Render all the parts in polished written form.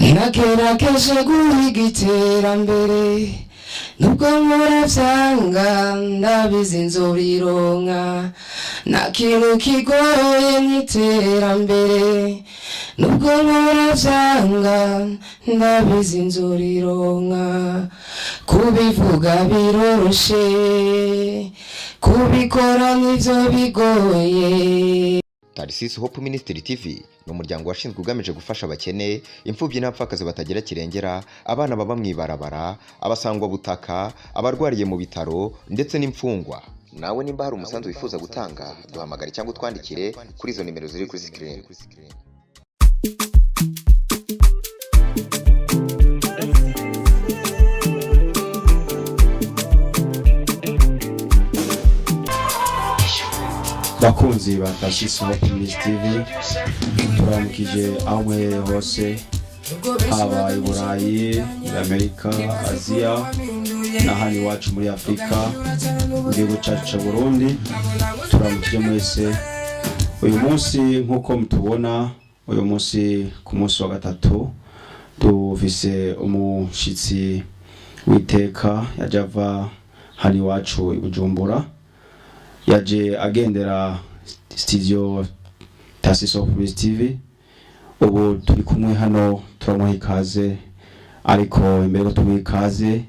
Nagerageje guhiga iterambere nubwo muravyanga ndabizi nzorironka nta kintu kigoye n'iterambere nubwo muravyanga ndabizi nzorironka kubivuga biroroshe kubikora nivyo bigoye. Tarisisi Hope Ministry TV ni umuryango washinzwe ugamije gufasha abakene, imfubyi n'abapfakazi batagira kirengera, abana baba mwibarabara, abasangwa butaka, abarwariye mu bitaro ndetse n'imfungwa. Nawe nimba hari umusanzu wifuza gutanga, duhamagare cyangwa utwandikire kuri izo nimero ziri kuri screen. Bakunzi ba Tarisisi Hope Ministry TV, turamukije aho mwe hose, haba i Burayi, Amerika, Aziya n'ahandi iwacu muri Afurika, mu gihugu cyacu cya Burundi. Turamukije mwese. Uyu munsi nk'uko mutubona, uyu munsi ku munsi wa gatatu dufise umushitsi w'iteka yaje ava hano iwacu i Bujumbura, yaje agendera studio Tarisisi Hope Ministry TV. Ubu turi kumwe hano, turamuha ikaze, ariko imbere ko tumuha ikaze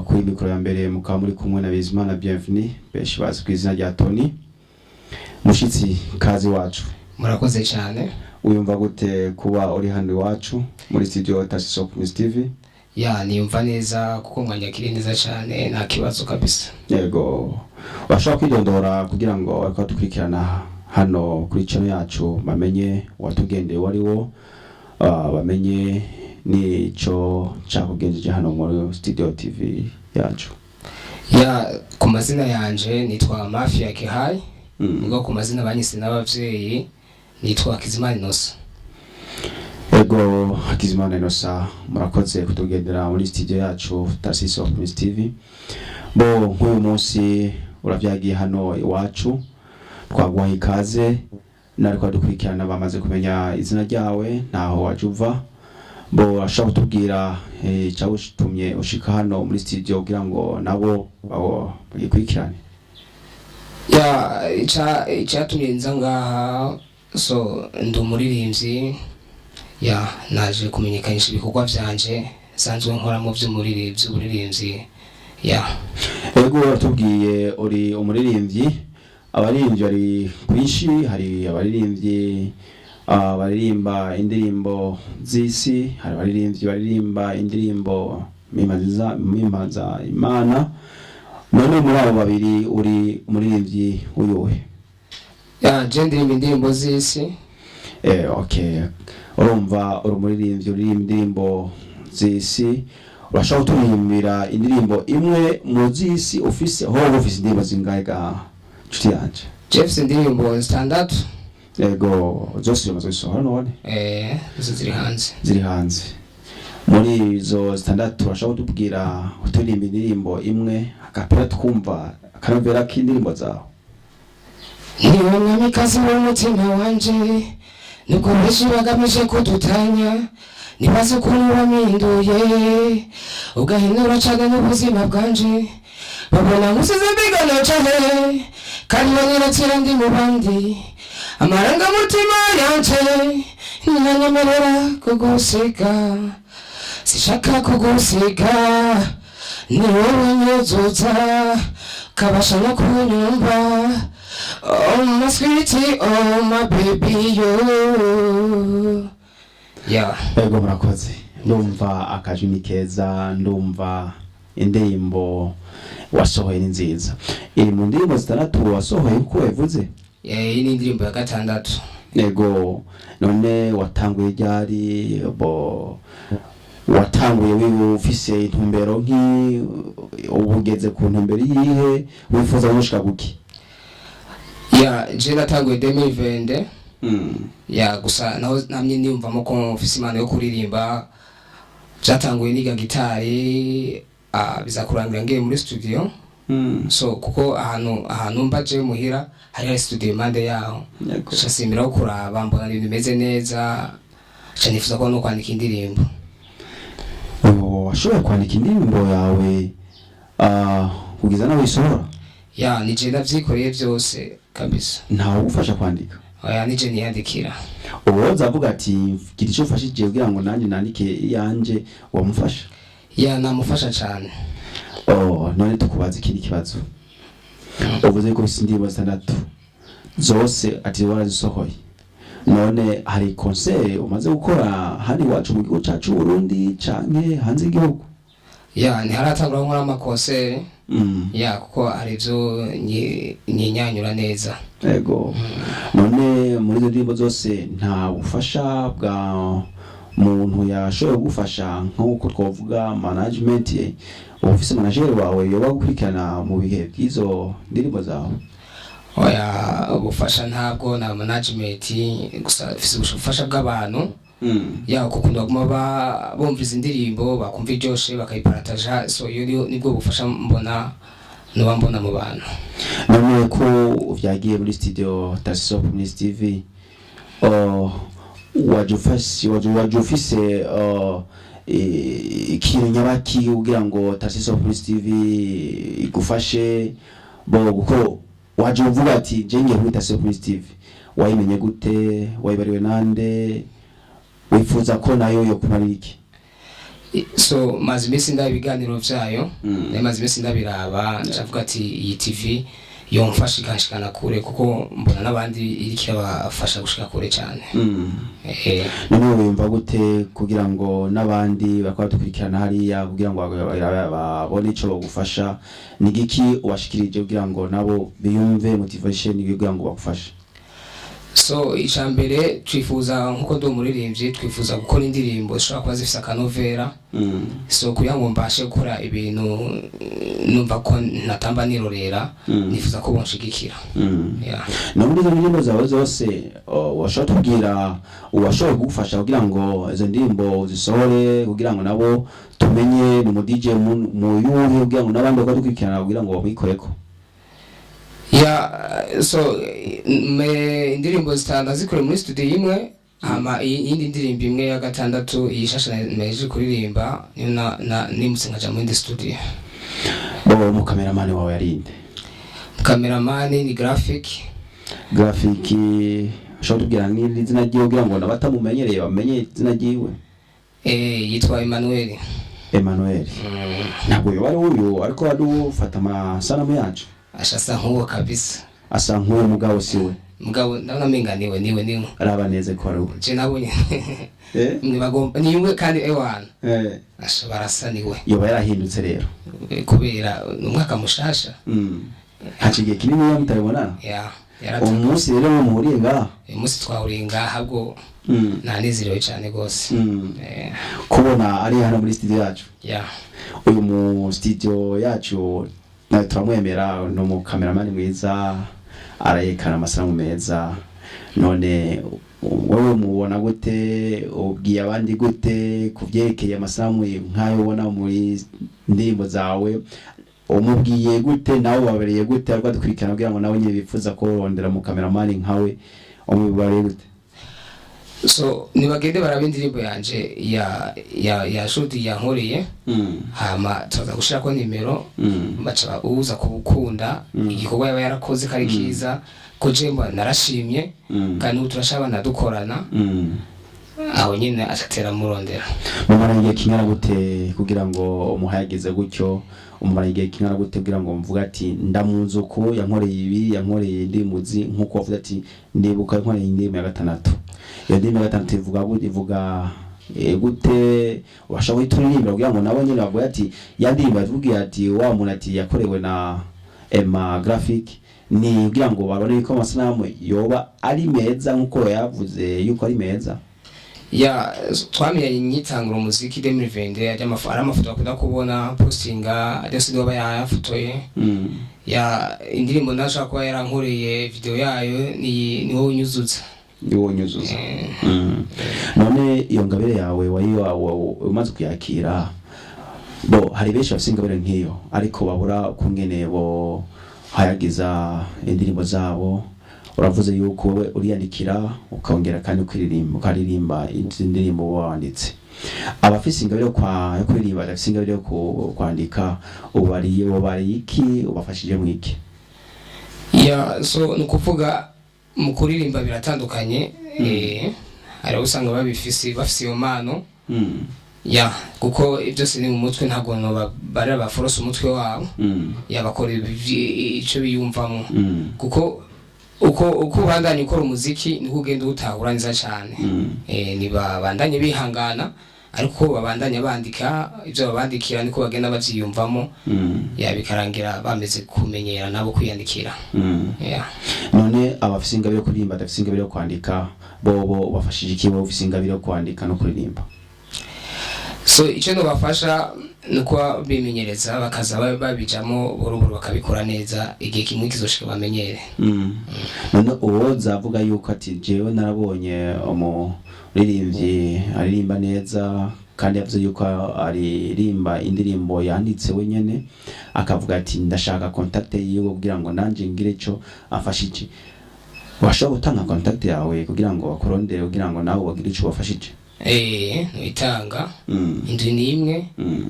kuri mikoro ya mbere mukaba muri kumwe na Bizimana Bienvenue, benshi bazi ku izina rya Tony. Mushitsi, kazi wacu. Murakoze cyane. Uyumva gute kuba uri hano iwacu muri studio Tarisisi Hope Ministry TV? Ya, niyumva neza kuko mwanyakire neza cyane, nta kibazo kabisa. Yego. Washaka kwidondora kugira ngo akadukurikirana hano kuri channel yacu bamenye watugendeye wariwo, bamenye nico cyakugenjeje hano muri studio TV yacu. Ya, ku mazina yanje nitwa Mafia Kihai, ubwo ku mazina banyise n'abavyeyi nitwa Hakizimana Innocent. Ego, Hakizimana Innocent, murakoze kutugendera muri studio yacu Tarisisi Hope Ministry TV. Bo nk'uyu munsi uravyagiye hano iwacu, twaguha ikaze, nariko dukurikirana bamaze kumenya izina ryawe naho waje uva. Bo ashaka kutubwira cyagutumye ushika hano muri studio kugira ngo nabo bagikurikirane. Ya, icyatumye nza ngaha, so ndi umuririmbyi, ya naje kumenyekanisha ibikorwa byanje sanzwe nkora mu by'umuririmbyi. Ya, ego tubwiye uri umuririmbyi. Abaririmbyi ari kwinshi, hari abaririmbyi baririmba indirimbo z'isi, hari abaririmbyi baririmba indirimbo mimbaza Imana. None muri abo babiri uri umuririmbyi uyuhe? ya je ndirimba indirimbo z'isi. Okay, urumva uri umuririmbyi uririmba indirimbo z'isi. Urashaka kuturimbira indirimbo imwe mu z'isi ufise, aho ufise indirimbo zingahe ga nshuti yanje? Jeffs indirimbo standard. Ego, zose zimaze gusohora none? Ziri hanze. Muri izo standard turashaka kutubwira uturirimba indirimbo imwe akapera twumva akaravera k'indirimbo zawe. Niwe mwamikazi w'umutima wanje, nuko benshi bagamije kudutanya, nibaze ukuntu waminduye ugahindura cyane n'ubuzima bwanje, babona ngusize mbigana cyane kandi banyiratsira ndi mu bandi, amarangamutima yanje ntanyemerera kugusiga, sishaka kugusiga, ni wowe nyuzutsa kabasha no kunyumva. Oh my sweetie, oh my baby, yo. Ya, ego murakoze. Ndumva akajwi keza, ndumva indirimbo wasohoye ni nziza. Iri mu ndirimbo zitandatu wasohoye uko yavuze? iyi ni indirimbo ya gatandatu. Ego, none watanguye ryari? Bo watanguye ufise intumbero ubugeze ku ntumbero yihe, wifuza gushika guki? Ya, je natanguye 2020. Ya, gusa naho namye ndimvamo ko mfise imana yo kuririmba. Byatanguye niga gitari, bizakurangira ngiye muri studio. So kuko ahantu mbaje muhira hari studio impande yaho. Shasimira kuraba mbona ibintu bimeze neza. cyane nifuza ko no kwandika indirimbo. Washobora kwandika indirimbo yawe kugeza nawe isohora? Ya nije navyikoreye byose kabisa. Ntawe ugufasha kwandika? Oya nije niyandikira. Uwoza avuga ati gira icyo ufashije kugira ngo nanjye nandike yanje, wamufasha? Ya namufasha cyane. None tukubaza ikindi kibazo. Uvuze ko indirimbo 6 zose ati warazisohoye, none hari concert umaze gukora hano iwacu mu gihugu cyacu Burundi canke hanze y'igihugu? Ya ni haratangura nkora amakonseri. Ya kuko hari byo nyinyanyura neza. Yego. None muri izo ndirimbo zose nta bufasha bwa muntu yashoboye gufasha nk'uko twavuga management office manager wawe yoba gukurikirana mu bihe by'izo ndirimbo zawe? Oya ubufasha ntabwo na management gusa fise ubufasha bw'abantu. Ya kukunda guma bumviza indirimbo bakumva iryoshe bakayiparataja, so yo nibwo bufasha mbona no mbona mu bantu. None ko vyagiye muri studio Tarsis Hope Minisitiri TV, wajufise ikintu nyabaki kugira ngo Tarsis Hope Minisitiri TV igufashe kuko waje uvuga ati jenge muri Tarsis Hope Minisitiri TV, wayimenye gute, wayibariwe nande, wifuza ko nayo yo kumariki? So maze imisi ndabiganiro vyayo, maze imisi ndabiraba, ndavuga ati iyi TV yomfasha ikanshikana kure kuko mbona nabandi irikira bafasha gushika kure cyane. None wumva gute kugira ngo nabandi bakaba dukurikirana hariya kugira ngo babone ico bagufasha, nigiki ubashikirije kugira ngo nabo biyumve motivation kugira ngo bagufashe? So icambere twifuza nkuko ndo muririmbye twifuza gukora indirimbo zishobora kuba zifise akanovera. So kugira ngo mbashe gukora ibintu numva ko natamba nirorera, nifuza ko bonshigikira. Na muri izo ndirimbo zawe zose washobora tubwira uwashobora kugufasha kugira ngo izo ndirimbo zisohore, kugira ngo nabo tumenye ni mu DJ mu yuhe, kugira ngo nabandi bakadukurikirana kugira ngo babikoreko? So indirimbo zitanda zikore muri studio imwe, hama iyindi ndirimbo imwe ya gatandatu yishasha neje kuririmba nimutse nkaja mu indi studio. Mu cameraman wawe yarinde? Cameraman ni graphic. Ushobora tubwira n'izina ryiwe kugira ngo nabatamumenyereye bamenye izina ryiwe? Yitwa Emmanuel. Ntabwo yoba ari uyu ariko wari ufata amasanamu yacu? Ashasa nkuwo kabisa. Asa nkuwo mugabo siwe? Mugabo ndabona menga niwe. Araba neze ko ari we. Je nabonye. Nibagomba niwe kandi ewana. Barasa niwe. Yoba yarahindutse rero? Kubera umwaka mushasha. Haciye kinini mutabibonana? Umunsi rero muhuriye ngaha? Umunsi twahuriye ngaha ahubwo nanezerewe cyane gose. Kubona ari hano muri studio yacu? Uyu mu studio yacu turamwemera, no mu cameraman mwiza, arayekana amasanamu meza. None wowe mubona gute, ubwiye abandi gute kuvyerekeye amasanamu nkayo ubona muri ndirimbo zawe? Umubwiye gute nawe wabereye gute ariko dukurikirana kugira ngo nawe nyine bifuza ko rondera mu cameraman nkawe, umubare gute? So nibagende baraba indirimbo yanje ya shoot yankoreye, hama tuza gushira ko nimero, baca uza kubukunda igikorwa yaba yarakoze kari kiza ko jemba narashimye kandi turashabana dukorana. Aho nyine acatera murondera. Mumara igihe kingana gute kugira ngo umuhayagize gutyo? Umumara igihe kingana gute kugira ngo mvuga ati ndamunzu ko yankoreye ibi, yankoreye indimuzi nkuko wavuze ati ndibuka yankoreye indimu ya 6? Iyo ndimu ya 6 ivuga gute? Washobora kuturirimba kugira ngo nabo nyine bavuga ati yandimba avuga ati wa muntu ati yakorewe na Emma Graphic, ni kugira ngo barone ko amasanamu yoba ari meza nkuko yavuze yuko ari meza? Twamenye nyitangura umuziki 2020 ari amafoto akunda kubona postinga adese doba yafotoye. Indirimbo ndashaka kuba yarankoreye video yayo ni wowe unyuzuza. None iyo ngabire yawe umaze kuyakira, hari benshi bafite ingabire nk'iyo ariko babura kungene bo hayagiza indirimbo zabo, uravuze yuko wowe uriyandikira ukongera kandi ukaririmba indirimbo wanditse. Abafise ingabire yo kuririmba, abafise ingabire yo kwandika, ubari iki, ubafashije mu iki? So nukuvuga mu kuririmba biratandukanye. Hari usanga bafise iyo mpano. Kuko byose ni mu mutwe, ntabwo barira baforose umutwe wabo. Bakora icyo biyumvamo. Kuko uko bandanye ukora umuziki niko ugenda utahura neza cyane. Nibabandanye bihangana, ariko babandanya bandika ibyo babandikira niko bagenda bavyiyumvamo. Bikarangira bameze kumenyera nabo kwiyandikira. None abafise ingabire yo kuririmba, abafise ingabire yo kwandika, bobo bafashije iki? Bo bafise ingabire yo kwandika no kuririmba. So icyo no bafasha nuko bimenyereza, bakaza babijamo buruburu, bakabikora neza, igihe kimwe kizoshika bamenyere. None uwo zavuga yuko ati jewe narabonye umuririmbyi aririmba neza, kandi yavuze yuko aririmba indirimbo yanditse wenyene, akavuga ati ndashaka contact yiwe kugira ngo nanje ngire ico afashije. Washobora gutanga contact yawe kugira ngo bakurondere, kugira ngo nawe bagire ico bafashije? Nitanga 71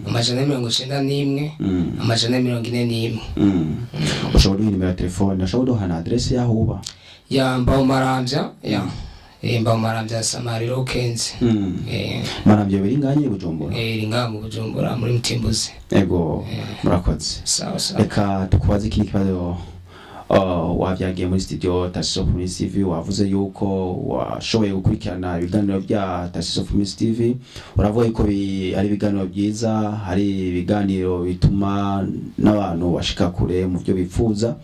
191 141. Ushobora nimero ya telefone, ushobora hana adresse yaho uba? Mbaumarambya, Mbaumarambya Samariro Kenzi. Marambya biri nganye Bujumbura? Ringa mu Bujumbura muri Mutimbuzi. Ego, murakoze. Sawa. Reka tukubaze ikindi kibazo. Wavyagiye muri studio Tasiso Optimist TV, wavuze yuko washoboye gukurikirana ibiganiro bya Tasiso Optimist TV. Uravuga yuko ari ibiganiro byiza, hari ibiganiro bituma n'abantu bashika kure mu byo bifuza.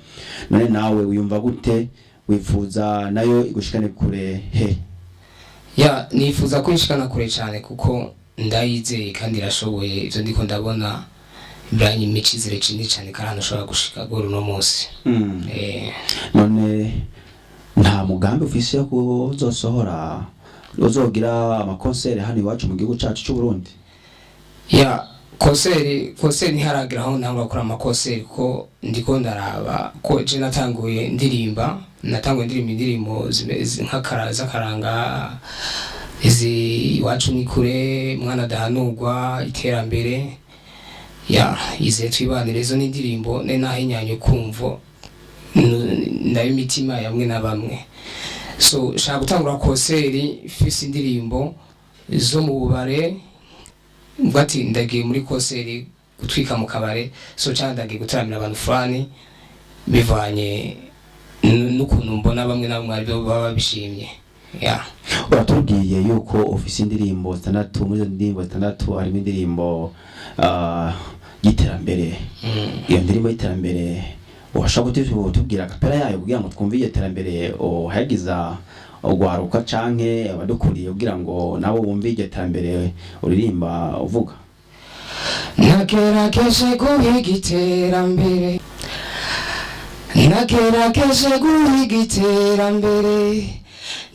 None nawe uyumva gute? Wifuza nayo igushikane kure he? Nifuza kwishikana kure cyane, kuko ndayizeye kandi irashoboye. Ivyo ndiko ndabona Brian imicizere cyane cyane, kandi ashobora gushika goro no munsi. None nta mugambi ufise yo kuzosohora, uzogira amakonseri hano iwacu mu gihugu cyacu cy'u Burundi? Konseri ntiharagira aho ntabwo bakora amakonseri, ko ndiko ndaraba ko je natanguye indirimbo nk'akaranga izi iwacu ni kure, mwana dahanurwa, iterambere. Ize twibanire, izo n'indirimbo nahinyanye kumvo ndayo imitima yamwe na bamwe. So shaka gutangura konseri ifise indirimbo zo mu bubare, ngati ndagiye muri konseri gutwika mu kabare. So candagiye gutaramira abantu fulani, bivanye n'ukuntu mbona bamwe na bamwe ari baba bishimye. Uratubwiye yuko ufise indirimbo 6, muri izo ndirimbo 6 harimo indirimbo y'iterambere. Iyo ndirimbo y'iterambere washaka kutubwira kapera yayo kugira ngo twumve iyo terambere hagiza ugwaruka canke abadukuriye, kugira ngo nabo bumve iyo terambere uririmba uvuga? Nagerageje guhiga iterambere,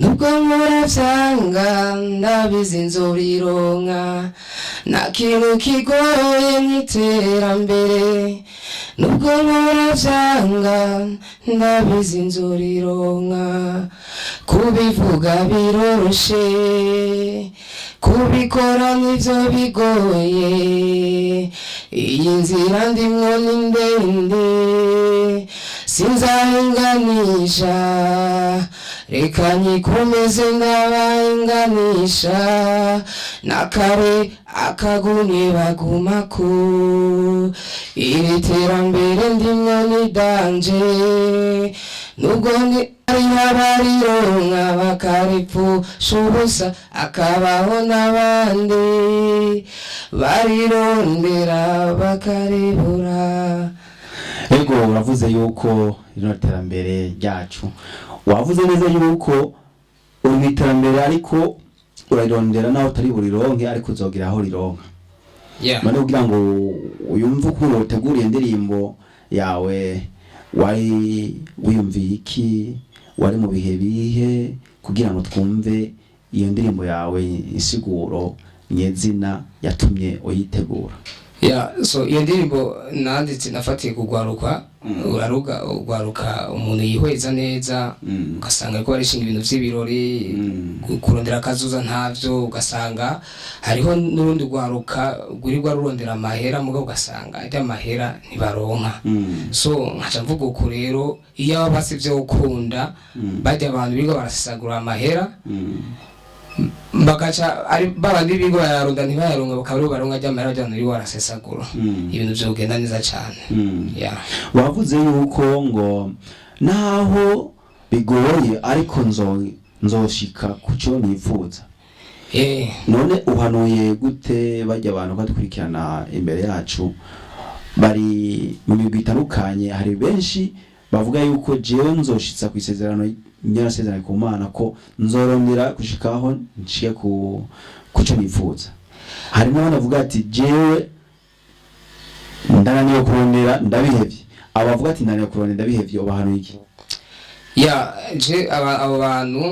nubwo muravyanga ndabizi nzorironka. Nta kintu kigoye mw'iterambere, nubwo muravyanga ndabizi nzorironka. Kubivuga biroroshe, kubikora nivyo bigoye. Iyi nzira ndimwo ni ndende, sinzahinganisha, reka nyikomeze ndabahinganisha. Nakare akagumye bagumako, iri terambere ndimwo ni danje. Nubwo ari abarironka bakaripfusha ubusa, akabaho n'abandi barirondera bakaribura. Ego, uravuze yuko rino terambere ryacu, wavuze neza yuko uri mu iterambere, ariko urirondera naho utari burironke, ariko uzogira aho rironka. Mane kugira ngo uyumve ukuntu uteguriye indirimbo yawe, wari wiyumviye iki? Wari mu bihe bihe kugira ngo twumve iyo ndirimbo yawe insiguro nyezina yatumye uyitegura? So iyo ndirimbo nanditse nafatiye kugwaruka ugwaruka umuntu yihweza neza ugasanga ariko barishinga ibintu vy'ibirori kurondera akazuza ntavyo ugasanga hariho n'urundi gwaruka gurirwa rurondera amahera mugabo ugasanga ajya amahera ntibaronka so nkaca mvuga uko rero iyo basi vyo ukunda bajya abantu biga barasagura amahera bakaca ari babandi bigo yaronda ntibayaronga bakabari baronga ry'amahera ajyana ari warasesagura ibintu byo genda neza cyane wavuze yuko ngo naho bigoye ariko nzoshika kucyo nifuza none uhanuye gute bajya abantu badukurikirana imbere yacu bari mu migwi itandukanye hari benshi bavuga yuko jewe nzoshitsa ku isezerano nyarasezerano ku Mana ko nzorondera gushikaho nciye kucyo nifuza hari n'abandi bavuga ati jewe ndananiye kurondera ndabihevye abavuga ati ndananiye kurondera ndabihevye obahanuye iki je abo bantu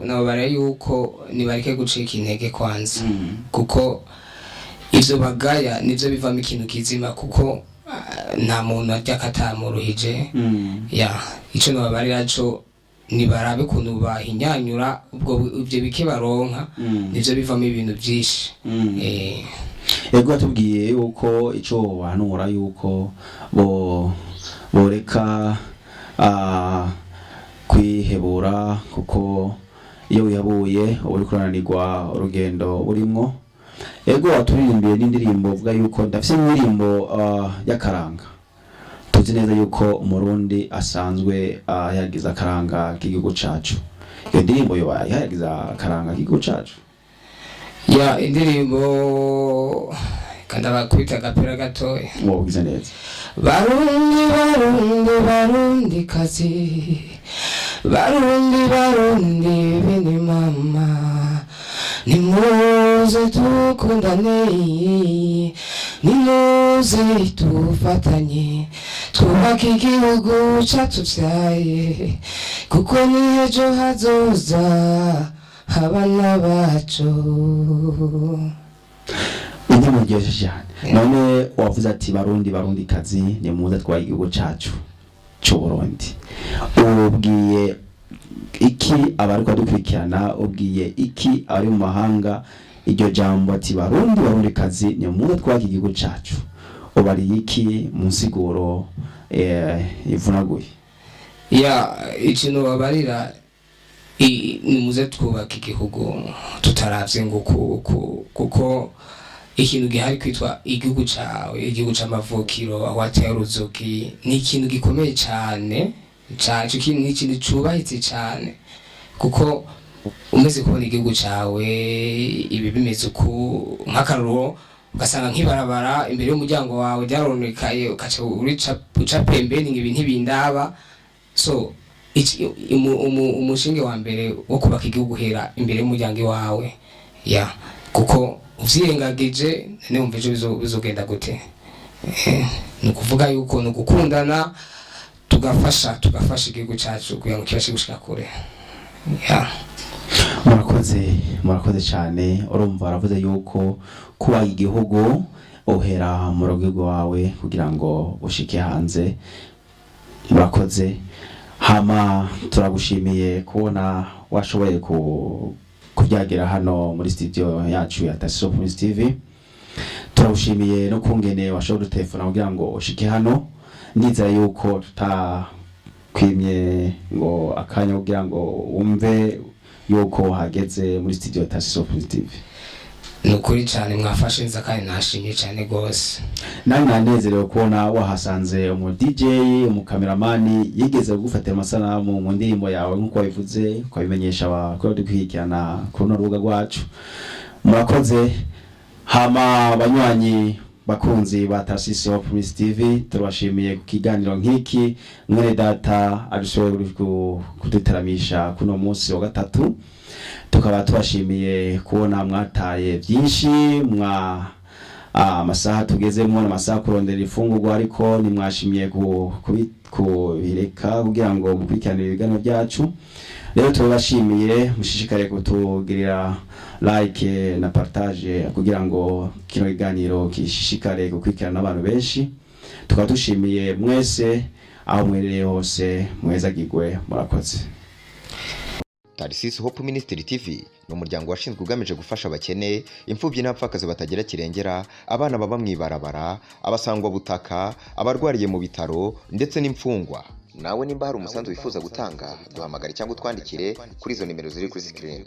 no bare yuko nibareke gucika intege kwanza kuko ivyo bagaya nivyo bivamo ikintu kizima kuko nta muntu ajya katamuruhije ico no babarira cyo nibarabe kuntu bahinyanyura ubwo ivyo bike baronka nivyo bivamo ibintu byinshi ego atubwiye yuko ico banura yuko boreka kwihebura kuko iyo wihabuye uri kurananirwa urugendo urimwo ego aturirimbiye n'indirimbo uvuga yuko ndafise indirimbo y'akaranga tuzi neza yuko umurundi asanzwe yagiza akaranga k'igihugu cacu iyo ndirimbo yo yagiza akaranga k'igihugu cacu indirimbo kandi abakwita agapira gatoya wogize neza barundi kazi barundi bene mama nimuze tukundane nimuze tufatanye twubake igihugu catuvyaye kuko ni ejo hazoza abana bacu indirimbo ngejeje cyane none wavuze ati barundi kazi nimuze twaye igihugu cacu c'Uburundi ubwiye iki abariko dukurikirana ubwiye iki ari mu mahanga iryo jambo ati barundi kazi ni muze twaka igihugu cacu ubari iki mu nsiguro ivunaguye ikintu babarira ni muze twubaka igihugu tutaravye ngo kuko ikintu gihari kwitwa igihugu cawe igihugu c'amavukiro aho ateye uruzuki ni ikintu gikomeye cyane cyacu ni ikintu cubahitse cyane kuko umeze kubona igihugu cawe ibi bimeze uku nk'akaruro ugasanga nk'ibarabara imbere y'umuryango wawe ryaronekaye ukaca uca pembeni ibintu ntibindaba so umushinge wa mbere wo kubaka igihugu hera imbere y'umuryango wawe kuko uvyirengagije numva ejo bizogenda gute ni ukuvuga yuko ni ugukundana tugafasha igihugu cyacu kugira ngo kibashe gushika kure murakoze cyane urumva aravuze yuko kuba igihugu uhera mu rugo wawe kugira ngo ushike hanze murakoze hama turagushimiye kubona washoboye kubyagera hano muri studio yacu ya Tasiso Prince TV turagushimiye no kungene washoboye telefona kugira ngo ushike hano ndizera yuko tutakwimye ngo akanya kugira ngo wumve yuko hageze muri studio ya Tasiso Prince TV nukuri cyane mwafashe nza kandi nashimye cyane gose nani nanezerewe kubona wahasanze umu DJ umu cameraman yigeze gufatira amasanamu mu ndirimbo yawe nkuko wabivuze ko bimenyesha abakora dukwikirana kuri rubuga rwacu murakoze hama banywanyi bakunzi ba Tasiso Prince TV turabashimiye ku kiganiro nk'iki mwene data adushoboye kuduteramisha kuno munsi wa gatatu tukaba tubashimiye kubona mwataye byinshi amasaha tugezemo n'amasaha kurondera ifungurwa ariko nimwashimiye kubireka kugira ngo mukurikirane ibiganiro byacu rero turabashimiye mushishikare kutugirira like na partage kugira ngo kino kiganiro kishishikare gukurikirana n'abantu benshi. Tukaba dushimiye mwese aho mwereye hose, mwezagirwe, murakoze. Tarsis Hope Ministry TV ni umuryango washinzwe ugamije gufasha abakene, imfubyi n'abapfakazi batagira kirengera, abana baba mwibarabara, abasangwa butaka, abarwariye mu bitaro ndetse n'imfungwa. Nawe nimba hari umusanzu wifuza gutanga, duhamagare cyangwa utwandikire kuri izo nimero ziri kuri screen.